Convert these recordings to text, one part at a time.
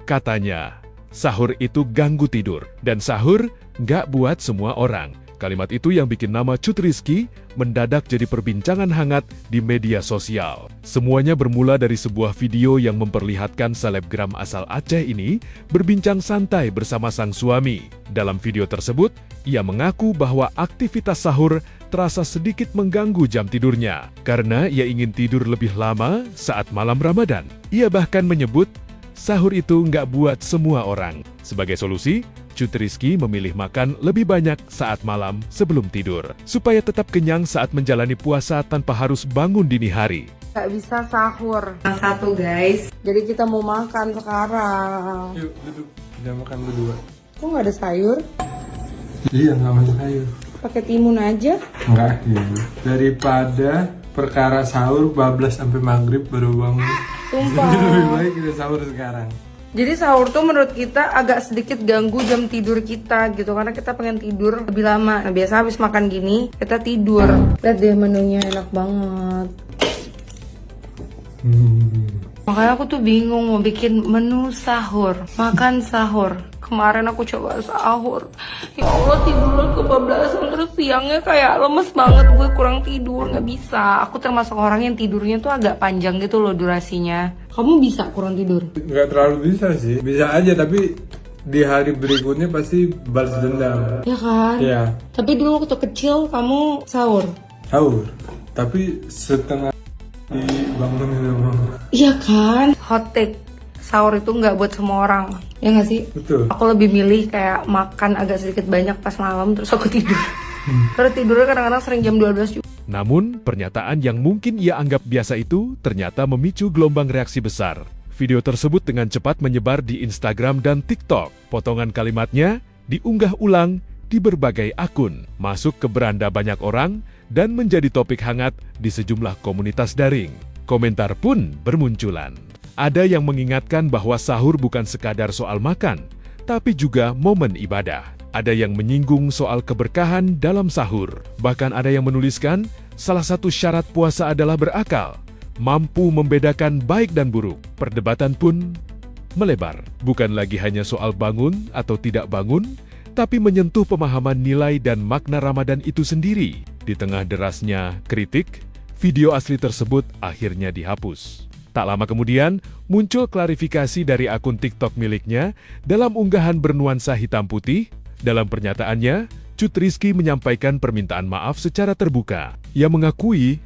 Katanya, sahur itu ganggu tidur, dan sahur nggak buat semua orang. Kalimat itu yang bikin nama Cut Rizky mendadak jadi perbincangan hangat di media sosial. Semuanya bermula dari sebuah video yang memperlihatkan selebgram asal Aceh ini berbincang santai bersama sang suami. Dalam video tersebut, ia mengaku bahwa aktivitas sahur terasa sedikit mengganggu jam tidurnya karena ia ingin tidur lebih lama saat malam Ramadan. Ia bahkan menyebut sahur itu nggak buat semua orang. Sebagai solusi, Cut Rizky memilih makan lebih banyak saat malam sebelum tidur, supaya tetap kenyang saat menjalani puasa tanpa harus bangun dini hari. Gak bisa sahur. Satu guys. Jadi kita mau makan sekarang. Yuk duduk, kita makan berdua. Kok nggak ada sayur? Iya, nggak masak sayur. Pakai timun aja. Enggak, gitu. Daripada perkara sahur bablas sampai maghrib baru bangun. Sumpah. Lebih baik kita sahur sekarang. Jadi sahur tuh menurut kita agak sedikit ganggu jam tidur kita gitu. Karena kita pengen tidur lebih lama. Nah, biasa habis makan gini, kita tidur. Lihat deh menunya enak banget. Makanya aku tuh bingung mau bikin menu sahur. Makan sahur. Kemarin aku coba sahur. Ya Allah, tidurnya kebablasan. Terus siangnya kayak lemes banget. Gue kurang tidur, gak bisa. Aku termasuk orang yang tidurnya tuh agak panjang gitu loh durasinya. Kamu bisa kurang tidur? Nggak terlalu bisa sih. Bisa aja, tapi di hari berikutnya pasti balas dendam. Ya kan? Iya. Tapi dulu waktu kecil kamu sahur? Sahur. Tapi setengah dibangun doang. Iya kan? Hot take. Sahur itu nggak buat semua orang. Ya nggak sih? Betul. Aku lebih milih kayak makan agak sedikit banyak pas malam terus aku tidur. Karena tidurnya kadang-kadang sering jam 12 juga. Namun, pernyataan yang mungkin ia anggap biasa itu ternyata memicu gelombang reaksi besar. Video tersebut dengan cepat menyebar di Instagram dan TikTok. Potongan kalimatnya diunggah ulang di berbagai akun, masuk ke beranda banyak orang, dan menjadi topik hangat di sejumlah komunitas daring. Komentar pun bermunculan. Ada yang mengingatkan bahwa sahur bukan sekadar soal makan, tapi juga momen ibadah. Ada yang menyinggung soal keberkahan dalam sahur. Bahkan ada yang menuliskan, salah satu syarat puasa adalah berakal, mampu membedakan baik dan buruk. Perdebatan pun melebar. Bukan lagi hanya soal bangun atau tidak bangun, tapi menyentuh pemahaman nilai dan makna Ramadan itu sendiri. Di tengah derasnya kritik, video asli tersebut akhirnya dihapus. Tak lama kemudian, muncul klarifikasi dari akun TikTok miliknya dalam unggahan bernuansa hitam putih. Dalam pernyataannya, Cut Rizky menyampaikan permintaan maaf secara terbuka. Ia mengakui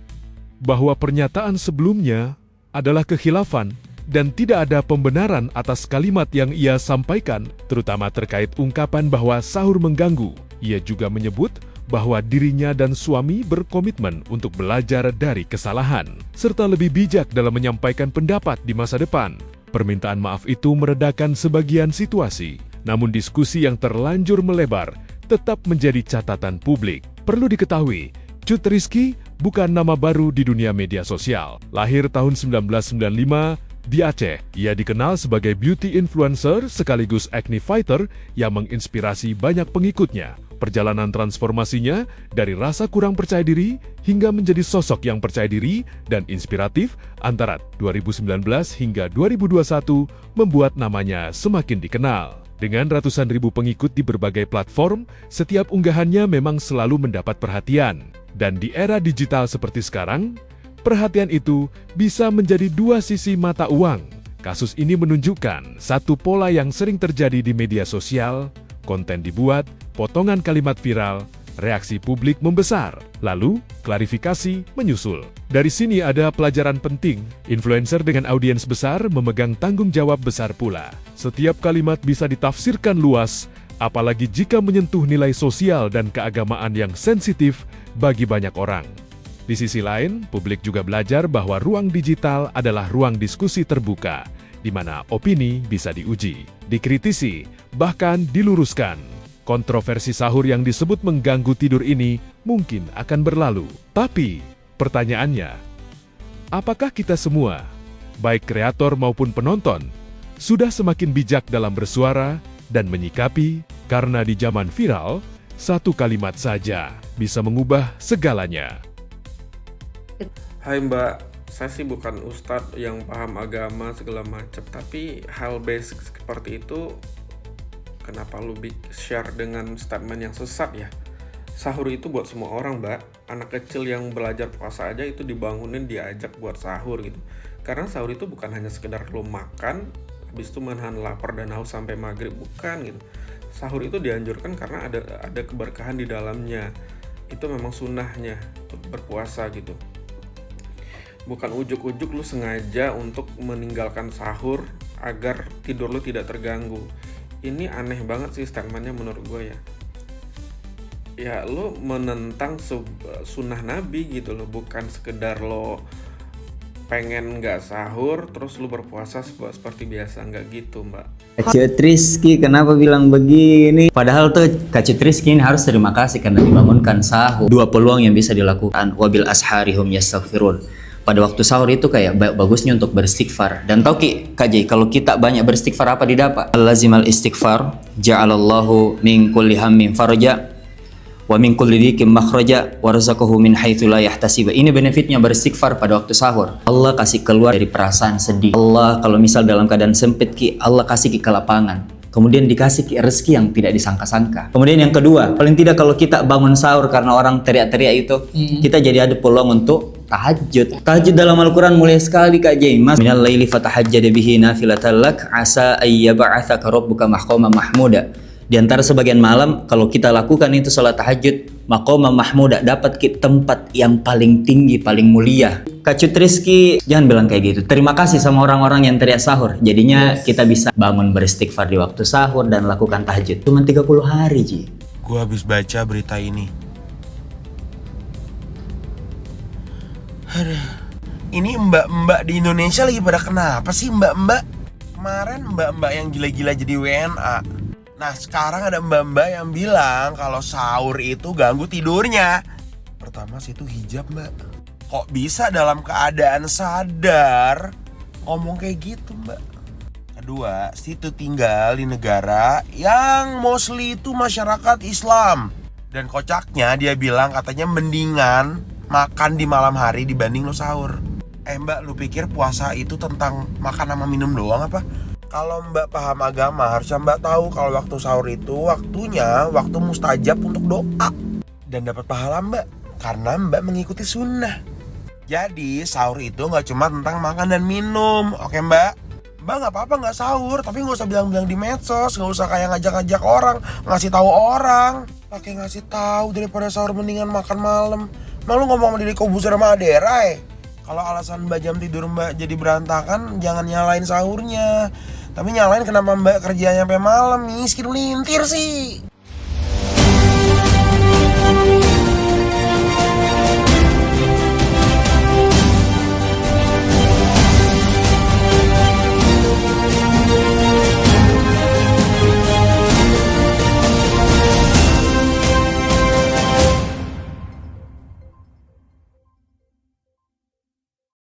bahwa pernyataan sebelumnya adalah kekhilafan dan tidak ada pembenaran atas kalimat yang ia sampaikan, terutama terkait ungkapan bahwa sahur mengganggu. Ia juga menyebut bahwa dirinya dan suami berkomitmen untuk belajar dari kesalahan, serta lebih bijak dalam menyampaikan pendapat di masa depan. Permintaan maaf itu meredakan sebagian situasi, namun diskusi yang terlanjur melebar tetap menjadi catatan publik. Perlu diketahui, Cut Rizky bukan nama baru di dunia media sosial. Lahir tahun 1995 di Aceh, ia dikenal sebagai beauty influencer sekaligus acne fighter yang menginspirasi banyak pengikutnya. Perjalanan transformasinya dari rasa kurang percaya diri hingga menjadi sosok yang percaya diri dan inspiratif antara 2019 hingga 2021 membuat namanya semakin dikenal. Dengan ratusan ribu pengikut di berbagai platform, setiap unggahannya memang selalu mendapat perhatian. Dan di era digital seperti sekarang, perhatian itu bisa menjadi dua sisi mata uang. Kasus ini menunjukkan satu pola yang sering terjadi di media sosial: konten dibuat, potongan kalimat viral, reaksi publik membesar, lalu klarifikasi menyusul. Dari sini ada pelajaran penting. Influencer dengan audiens besar memegang tanggung jawab besar pula. Setiap kalimat bisa ditafsirkan luas, apalagi jika menyentuh nilai sosial dan keagamaan yang sensitif bagi banyak orang. Di sisi lain, publik juga belajar bahwa ruang digital adalah ruang diskusi terbuka, di mana opini bisa diuji, dikritisi, bahkan diluruskan. Kontroversi sahur yang disebut mengganggu tidur ini mungkin akan berlalu. Tapi, pertanyaannya, apakah kita semua, baik kreator maupun penonton, sudah semakin bijak dalam bersuara dan menyikapi? Karena di zaman viral, satu kalimat saja bisa mengubah segalanya. Hai Mbak, saya sih bukan ustadz yang paham agama segala macam, tapi hal basic seperti itu kenapa lu share dengan statement yang sesat ya? Sahur itu buat semua orang, Mbak. Anak kecil yang belajar puasa aja itu dibangunin, diajak buat sahur gitu. Karena sahur itu bukan hanya sekedar lo makan, habis itu menahan lapar dan haus sampai maghrib, bukan gitu. Sahur itu dianjurkan karena ada keberkahan di dalamnya. Itu memang sunnahnya berpuasa gitu. Bukan ujuk-ujuk lu sengaja untuk meninggalkan sahur agar tidur lu tidak terganggu. Ini aneh banget sih statementnya menurut gue ya. Ya lo menentang sunnah Nabi gitu loh, bukan sekedar lo pengen nggak sahur terus lo berpuasa seperti biasa, nggak gitu Mbak. Kak Rizky kenapa bilang begini? Padahal tuh Kak Rizky ini harus terima kasih karena dibangunkan sahur. Dua peluang yang bisa dilakukan. Wabil asharihum yastaghfirun. Pada waktu sahur itu kayak bagusnya untuk beristighfar. Dan tau Kak Jay, kalau kita banyak beristighfar apa didapat? Al-lazimal istighfar ja'alallahu min kulli hammin faraja wa min kulli dhikin makhraja warzaqahu min haitsu la yahtasib. Ini benefitnya beristighfar pada waktu sahur. Allah kasih keluar dari perasaan sedih. Allah kalau misal dalam keadaan sempit Allah kasih ke lapangan. Kemudian dikasih rezeki yang tidak disangka-sangka. Kemudian yang kedua, paling tidak kalau kita bangun sahur karena orang teriak-teriak itu, kita jadi ada peluang untuk tahajud. Tahajud dalam Al-Quran mulai sekali Kak Jay. Mas minal laili fatahajjad bihi nafilatan lak asa ayyab'atsaka rabbuka maqaman mahmuda. Di antara sebagian malam kalau kita lakukan itu salat tahajud, maqaman mahmuda, dapat tempat yang paling tinggi, paling mulia. Kak Rizky jangan bilang kayak gitu. Terima kasih sama orang-orang yang teriak sahur. Jadinya kita bisa bangun beristighfar di waktu sahur dan lakukan tahajud. Cuma 30 hari Ji. Gue habis baca berita ini. Aduh, ini mbak-mbak di Indonesia lagi pada kenapa sih mbak-mbak? Kemarin mbak-mbak yang gila-gila jadi WNA. Nah sekarang ada mbak-mbak yang bilang kalau sahur itu ganggu tidurnya. Pertama sih itu hijab mbak. Kok bisa dalam keadaan sadar ngomong kayak gitu mbak? Kedua, situ tinggal di negara yang mostly itu masyarakat Islam. Dan kocaknya dia bilang katanya mendingan makan di malam hari dibanding lo sahur. Mbak, lu pikir puasa itu tentang makan sama minum doang apa? Kalau mbak paham agama, harusnya mbak tahu kalau waktu sahur itu waktunya waktu mustajab untuk doa. Dan dapat pahala mbak, karena mbak mengikuti sunnah. Jadi sahur itu gak cuma tentang makan dan minum, oke mbak? Mbak gak apa-apa gak sahur, tapi gak usah bilang-bilang di medsos, gak usah kayak ngajak-ngajak orang, ngasih tahu orang. Pakai ngasih tahu daripada sahur mendingan makan malam. Emang lu ngomong sama diri Kobuzer sama Aderai? Kalau alasan mbak jam tidur mbak jadi berantakan, jangan nyalain sahurnya. Tapi nyalain kenapa mbak kerjanya sampai malam, miskin lintir sih.